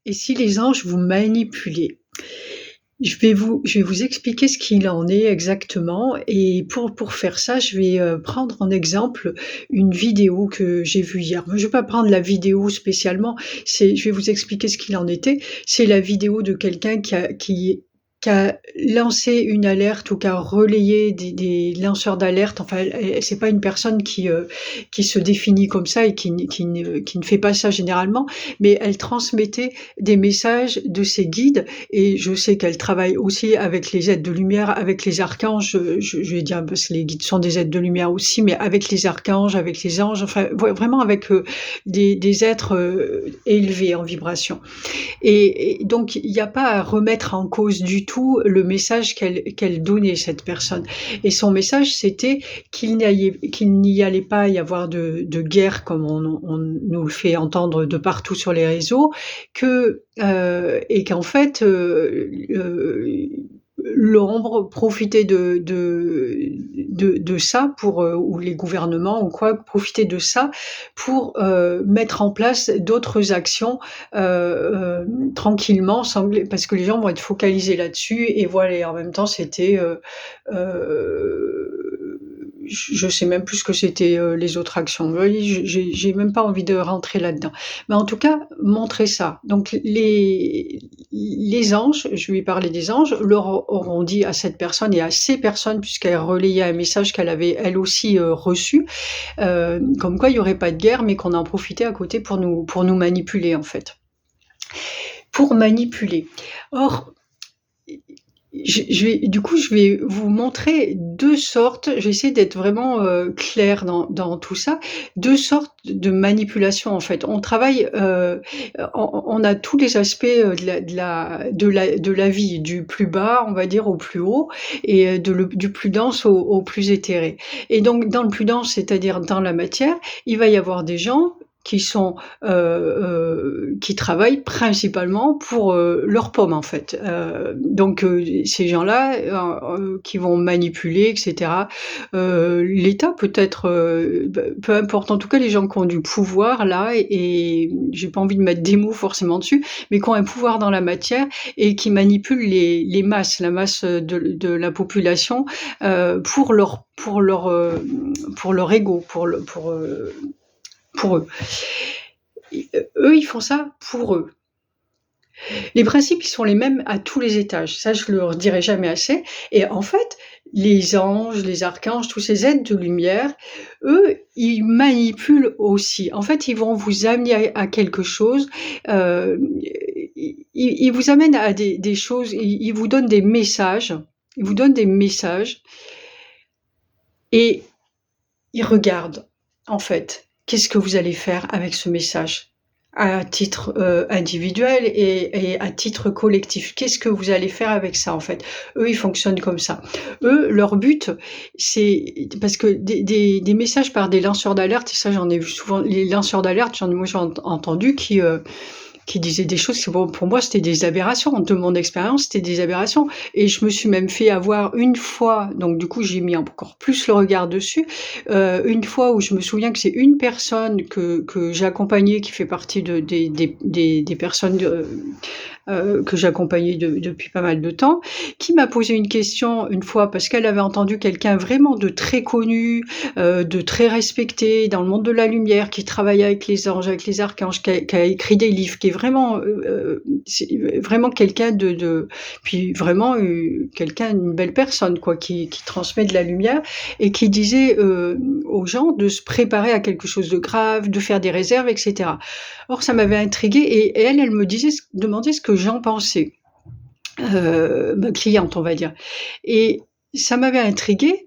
Et si les anges vous manipulaient? Je vais vous expliquer ce qu'il en est exactement et pour faire ça, je vais, prendre en exemple une vidéo que j'ai vue hier. Je vais pas prendre la vidéo spécialement, je vais vous expliquer ce qu'il en était. C'est la vidéo de quelqu'un qui a lancé une alerte ou qui a relayé des lanceurs d'alerte. Enfin, c'est pas une personne qui se définit comme ça et qui ne fait pas ça généralement, mais elle transmettait des messages de ses guides et je sais qu'elle travaille aussi avec les êtres de lumière, avec les archanges, je vais dire parce que les guides sont des êtres de lumière aussi, mais avec les archanges, avec les anges, enfin vraiment avec, des êtres, élevés en vibration. Et donc il n'y a pas à remettre en cause du tout le message qu'elle donnait, cette personne. Et son message, c'était qu'il n'y allait pas y avoir de guerre comme on nous le fait entendre de partout sur les réseaux, et qu'en fait, l'ombre profitait de ça pour, ou les gouvernements ou quoi, profitaient de ça pour, mettre en place d'autres actions, tranquillement parce que les gens vont être focalisés là-dessus et voilà. Et en même temps, c'était, je sais même plus ce que c'était, les autres actions. Vous voyez, j'ai même pas envie de rentrer là-dedans. Mais en tout cas, montrer ça. Donc les anges, je lui ai parlé des anges, leur auront dit à cette personne et à ces personnes, puisqu'elle relayait un message qu'elle avait elle aussi, reçu, comme quoi il y aurait pas de guerre, mais qu'on en profitait à côté pour nous manipuler, en fait. Pour manipuler. Or, je vais vous montrer 2 sortes, je vais essayer d'être vraiment, claire dans tout ça. 2 sortes de manipulation, en fait. On travaille, on a tous les aspects, de la vie, du plus bas, on va dire, au plus haut et du plus dense au plus éthéré. Et donc dans le plus dense, c'est-à-dire dans la matière, il va y avoir des gens qui travaillent principalement pour, leur pomme, en fait. Donc ces gens-là, qui vont manipuler et cetera. L'État peut-être, peu importe, en tout cas les gens qui ont du pouvoir là et j'ai pas envie de mettre des mots forcément dessus, mais qui ont un pouvoir dans la matière et qui manipulent la masse, de la population, pour leur ego, pour eux. Eux, ils font ça pour eux. Les principes, ils sont les mêmes à tous les étages. Ça, je le redirai jamais assez. Et en fait, les anges, les archanges, tous ces êtres de lumière, eux, ils manipulent aussi. En fait, ils vont vous amener à quelque chose. Ils vous amènent à des choses. Ils vous donnent des messages. Ils vous donnent des messages. Et ils regardent, en fait, qu'est-ce que vous allez faire avec ce message? À titre, individuel et à titre collectif. Qu'est-ce que vous allez faire avec ça, en fait? Eux, ils fonctionnent comme ça. Eux, leur but, c'est parce que des messages par des lanceurs d'alerte, et ça, j'en ai vu souvent. Les lanceurs d'alerte, j'ai entendu qui disaient des choses que pour moi, c'était des aberrations. De mon expérience, c'était des aberrations. Et je me suis même fait avoir une fois, donc du coup, j'ai mis encore plus le regard dessus, une fois où je me souviens que c'est une personne que j'ai accompagnée, qui fait partie des personnes que j'accompagnais depuis pas mal de temps, qui m'a posé une question une fois parce qu'elle avait entendu quelqu'un vraiment de très connu, de très respecté dans le monde de la lumière, qui travaille avec les anges, avec les archanges, qui a écrit des livres, qui est vraiment, c'est vraiment quelqu'un puis vraiment quelqu'un, une belle personne quoi, qui transmet de la lumière et qui disait aux gens de se préparer à quelque chose de grave, de faire des réserves, etc. Or, ça m'avait intriguée et elle me demandait ce que j'en pensais. Ma cliente, on va dire. Et ça m'avait intriguée,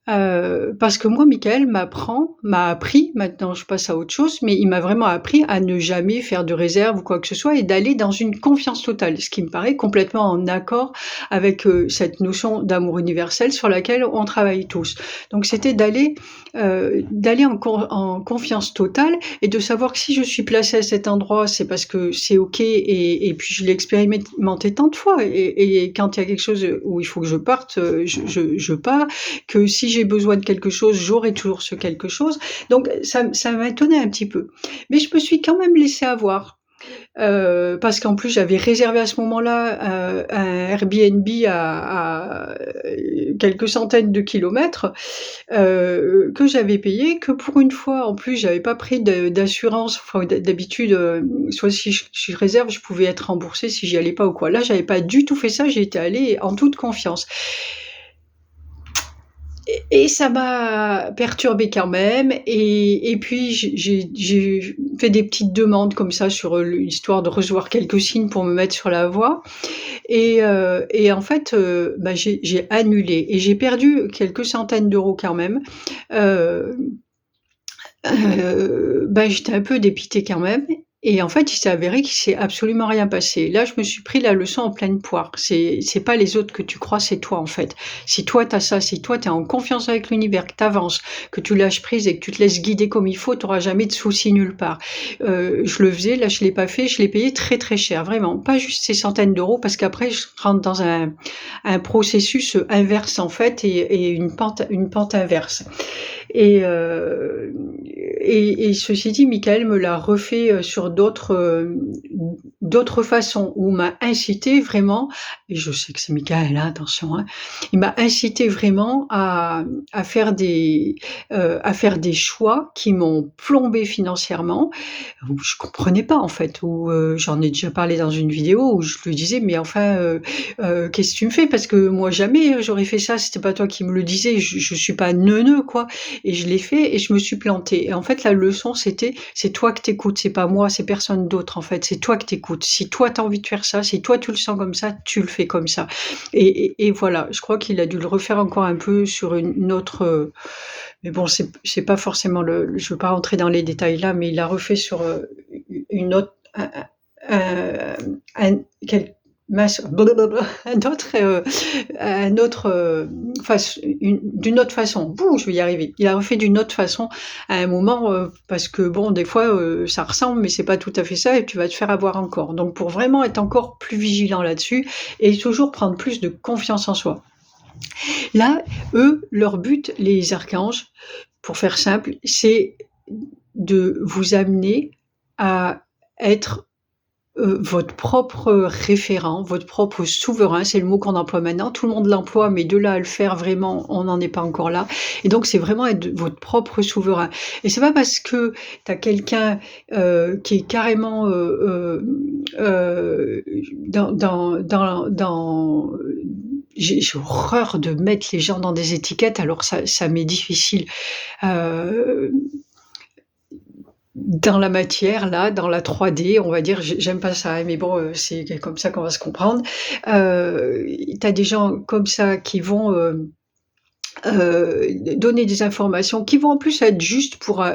parce que moi, Michael m'a appris, maintenant je passe à autre chose, mais il m'a vraiment appris à ne jamais faire de réserve ou quoi que ce soit et d'aller dans une confiance totale, ce qui me paraît complètement en accord avec, cette notion d'amour universel sur laquelle on travaille tous. Donc c'était d'aller en confiance totale et de savoir que si je suis placée à cet endroit, c'est parce que c'est OK et puis je l'ai expérimenté tant de fois et quand il y a quelque chose où il faut que je parte, je pars, que si j'ai besoin de quelque chose, j'aurai toujours ce quelque chose. Donc ça m'étonnait un petit peu. Mais je me suis quand même laissée avoir. parce qu'en plus j'avais réservé à ce moment-là, un Airbnb à quelques centaines de kilomètres, que j'avais payé, que pour une fois, en plus, j'avais pas pris d'assurance. Enfin, d'habitude, soit si je réserve, je pouvais être remboursée si j'y allais pas ou quoi. Là, j'avais pas du tout fait ça, j'y étais allée en toute confiance. Et ça m'a perturbée quand même et puis j'ai fait des petites demandes comme ça sur, l'histoire de recevoir quelques signes pour me mettre sur la voie et en fait, bah, j'ai annulé et j'ai perdu quelques centaines d'euros quand même. Heu bah, j'étais un peu dépitée quand même et en fait, il s'est avéré qu'il s'est absolument rien passé. Là, je me suis pris la leçon en pleine poire. C'est pas les autres que tu crois, c'est toi, en fait. Si toi, tu as ça, si toi, tu es en confiance avec l'univers, que tu avances, que tu lâches prise et que tu te laisses guider comme il faut, tu auras jamais de soucis nulle part. Je le faisais, là, je l'ai pas fait, je l'ai payé très, très cher, vraiment. Pas juste ces centaines d'euros parce qu'après, je rentre dans un processus, inverse, en fait et une pente inverse. Et, heu et ceci dit, Michael me l'a refait, sur d'autres façons, où m'a incité vraiment et je sais que c'est Michael, hein, attention, hein. Il m'a incité vraiment à faire des choix qui m'ont plombée financièrement, où je comprenais pas en fait, où, j'en ai déjà parlé dans une vidéo où je lui disais: «Mais enfin, qu'est-ce que tu me fais? Parce que moi jamais, j'aurais fait ça, c'était pas toi qui me le disais, je suis pas neuneu quoi». Et je l'ai fait et je me suis plantée et en fait la leçon c'était: «C'est toi que t'écoutes, c'est pas moi, c'est personne d'autre en fait, c'est toi que t'écoutes. Si toi tu as envie de faire ça, si toi tu le sens comme ça, tu le fais comme ça» et voilà, je crois qu'il a dû le refaire encore un peu sur une autre, mais bon c'est pas forcément le je veux pas rentrer dans les détails là, mais il l'a refait sur, une autre un quel mince blablabla, un autre, d'une autre façon. Bouh, je vais y arriver. Il a refait d'une autre façon à un moment, parce que bon, des fois, ça ressemble, mais c'est pas tout à fait ça et tu vas te faire avoir encore. Donc pour vraiment être encore plus vigilant là-dessus et toujours prendre plus de confiance en soi. Là, eux, leur but, les archanges, pour faire simple, c'est de vous amener à être votre propre référent, votre propre souverain, c'est le mot qu'on emploie maintenant. Tout le monde l'emploie, mais de là à le faire vraiment, on n'en est pas encore là. Et donc, c'est vraiment être votre propre souverain. Et c'est pas parce que tu as quelqu'un qui est carrément dans j'ai horreur de mettre les gens dans des étiquettes, alors ça m'est difficile. Euh, Dans la matière, là, dans la 3D, on va dire, j'aime pas ça, hein, mais bon, c'est comme ça qu'on va se comprendre. Tu as des gens comme ça qui vont, donner des informations qui vont en plus être justes pour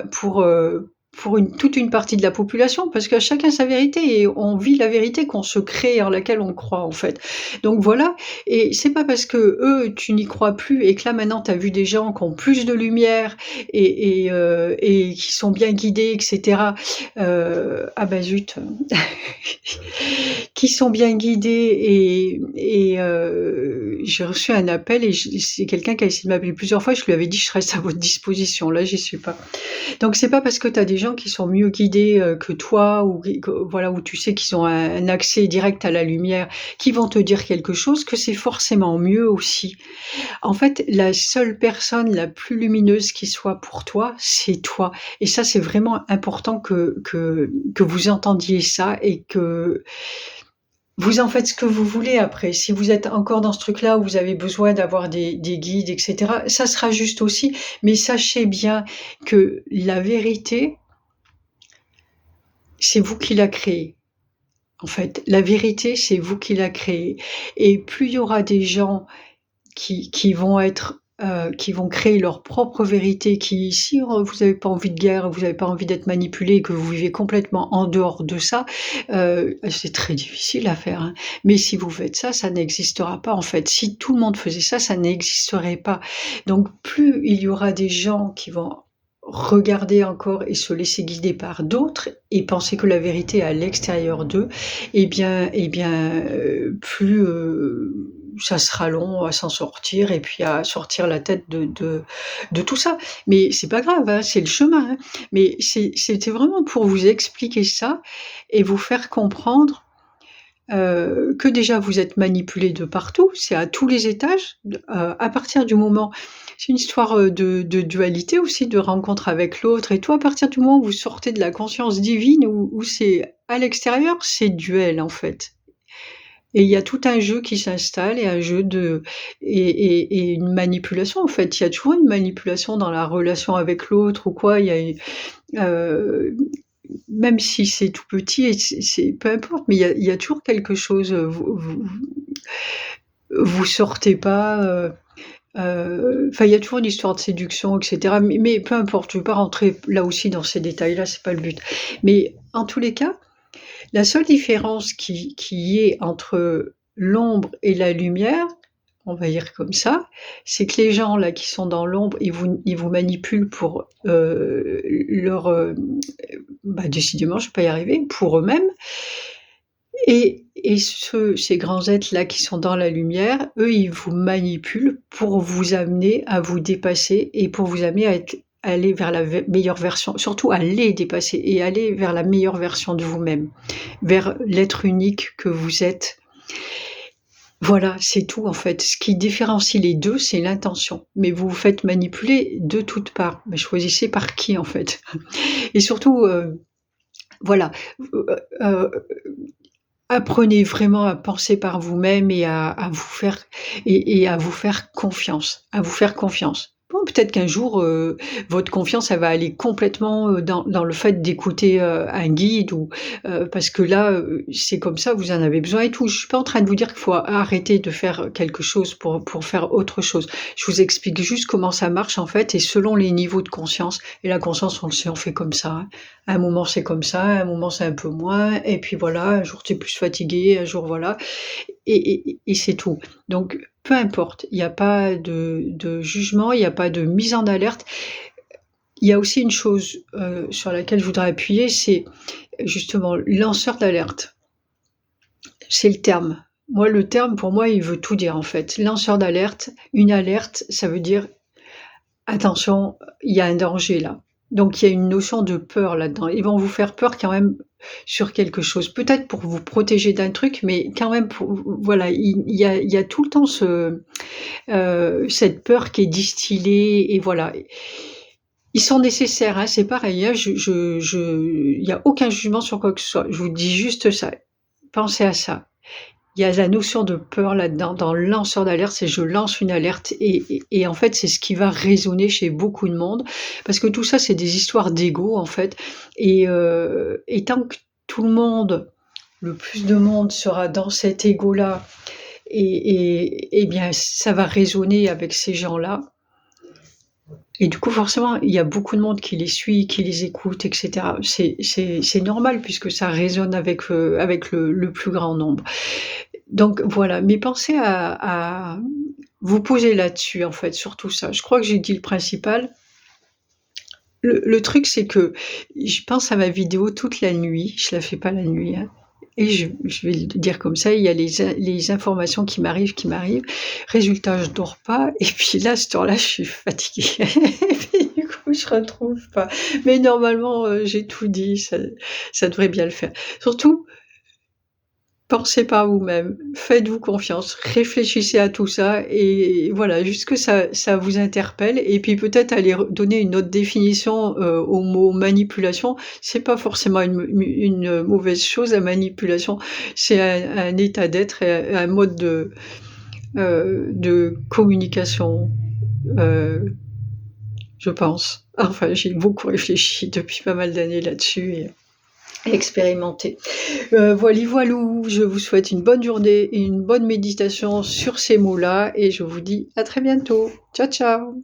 toute une partie de la population, parce que chacun sa vérité et on vit la vérité qu'on se crée, en laquelle on croit, en fait. Donc voilà et c'est pas parce qu'eux, tu n'y crois plus et que là, maintenant, tu as vu des gens qui ont plus de lumière et qui sont bien guidés et cetera, ah bah zut, qui sont bien guidés j'ai reçu un appel et c'est quelqu'un qui a essayé de m'appeler plusieurs fois, je lui avais dit: «Je reste à votre disposition». Là, j'y suis pas. Donc c'est pas parce que tu as des gens qui sont mieux guidés, que toi ou qui que voilà, où tu sais qu'ils ont un accès direct à la lumière, qui vont te dire quelque chose, que c'est forcément mieux aussi. En fait, la seule personne la plus lumineuse qui soit pour toi, c'est toi et ça, c'est vraiment important que vous entendiez ça et que vous en faites ce que vous voulez après. Si vous êtes encore dans ce truc-là où vous avez besoin d'avoir des guides et cetera, ça sera juste aussi, mais sachez bien que la vérité, c'est vous qui la créez. En fait, la vérité, c'est vous qui la créez et plus il y aura des gens qui vont être, qui vont créer leur propre vérité, qui si, vous n'avez pas envie de guerre, vous n'avez pas envie d'être manipulé et que vous vivez complètement en dehors de ça, c'est très difficile à faire, hein. Mais si vous faites ça, ça n'existera pas en fait. Si tout le monde faisait ça, ça n'existerait pas. Donc plus il y aura des gens qui vont regarder encore et se laisser guider par d'autres et penser que la vérité est à l'extérieur d'eux, plus, ça sera long à s'en sortir et puis à sortir la tête de tout ça. Mais c'est pas grave, hein, c'est le chemin, hein. Mais c'était vraiment pour vous expliquer ça et vous faire comprendre, que déjà vous êtes manipulés de partout, c'est à tous les étages, à partir du moment c'est une histoire, de dualité aussi, de rencontre avec l'autre et tout. À partir du moment où vous sortez de la conscience divine où c'est à l'extérieur, c'est duel, en fait. Et il y a tout un jeu qui s'installe et un jeu de et une manipulation, en fait. Il y a toujours une manipulation dans la relation avec l'autre ou quoi. Il y a même si c'est tout petit et c'est peu importe, mais il y a toujours quelque chose, vous sortez pas, enfin, il y a toujours une histoire de séduction et cetera, mais peu importe, je ne veux pas rentrer là aussi dans ces détails-là, c'est pas le but. Mais en tous les cas, la seule différence qui y ait entre l'ombre et la lumière, on va dire comme ça, c'est que les gens là qui sont dans l'ombre, ils vous manipulent pour, décidément je vais pas y arriver, pour eux-mêmes et ces grands êtres là qui sont dans la lumière, eux, ils vous manipulent pour vous amener à vous dépasser et pour vous amener à aller vers la meilleure version, surtout à les dépasser et aller vers la meilleure version de vous-même, vers l'être unique que vous êtes. Voilà, c'est tout en fait. Ce qui différencie les 2, c'est l'intention. Mais vous vous faites manipuler de toutes parts. Mais choisissez par qui en fait. Et surtout, voilà, heu, apprenez vraiment à penser par vous-même et à vous faire à vous faire confiance, à vous faire confiance. Bon, peut-être qu'un jour, votre confiance, elle va aller complètement, dans le fait d'écouter, un guide ou parce que là, c'est comme ça, vous en avez besoin et tout. Je suis pas en train de vous dire qu'il faut arrêter de faire quelque chose pour faire autre chose. Je vous explique juste comment ça marche, en fait et selon les niveaux de conscience et la conscience, on le sait, on fait comme ça, hein. À un moment, c'est comme ça, à un moment, c'est un peu moins et puis voilà, un jour, tu es plus fatigué, un jour, voilà et c'est tout. Donc peu importe, il y a pas de jugement, il y a pas de mise en alerte. Il y a aussi une chose, sur laquelle je voudrais appuyer, c'est justement lanceur d'alerte. C'est le terme. Moi, le terme, pour moi, il veut tout dire, en fait. Lanceur d'alerte, une alerte, ça veut dire: «Attention, il y a un danger là». Donc il y a une notion de peur là-dedans. Ils vont vous faire peur quand même sur quelque chose. Peut-être pour vous protéger d'un truc, mais quand même pour voilà, il y a tout le temps cette peur qui est distillée et voilà. Ils sont nécessaires, hein, c'est pareil, hein, il y a aucun jugement sur quoi que ce soit. Je vous dis juste ça. Pensez à ça. Il y a la notion de peur là-dedans, dans le lanceur d'alerte, c'est je lance une alerte et en fait, c'est ce qui va résonner chez beaucoup de monde parce que tout ça, c'est des histoires d'ego, en fait et tant que tout le monde, le plus de monde sera dans cet ego-là et bien, ça va résonner avec ces gens-là et du coup, forcément, il y a beaucoup de monde qui les suit, qui les écoute et cetera. C'est normal puisque ça résonne avec le plus grand nombre. Donc voilà, mais pensez à vous poser là-dessus, en fait, sur tout ça. Je crois que j'ai dit le principal. Le truc, c'est que je pense à ma vidéo toute la nuit, je la fais pas la nuit, hein et je vais le dire comme ça, il y a les informations qui m'arrivent. Résultat, je dors pas et puis là, à cette heure-là, je suis fatiguée et puis du coup, je retrouve pas. Mais normalement, j'ai tout dit, ça devrait bien le faire. Surtout, pensez par vous-même, faites-vous confiance, réfléchissez à tout ça et voilà, juste que ça vous interpelle et puis peut-être aller donner une autre définition, au mot manipulation. C'est pas forcément une mauvaise chose, la manipulation. C'est un état d'être et un mode de communication, je pense. Enfin, j'ai beaucoup réfléchi depuis pas mal d'années là-dessus et expérimenté. Voilou, je vous souhaite une bonne journée et une bonne méditation sur ces mots-là et je vous dis à très bientôt. Ciao, ciao.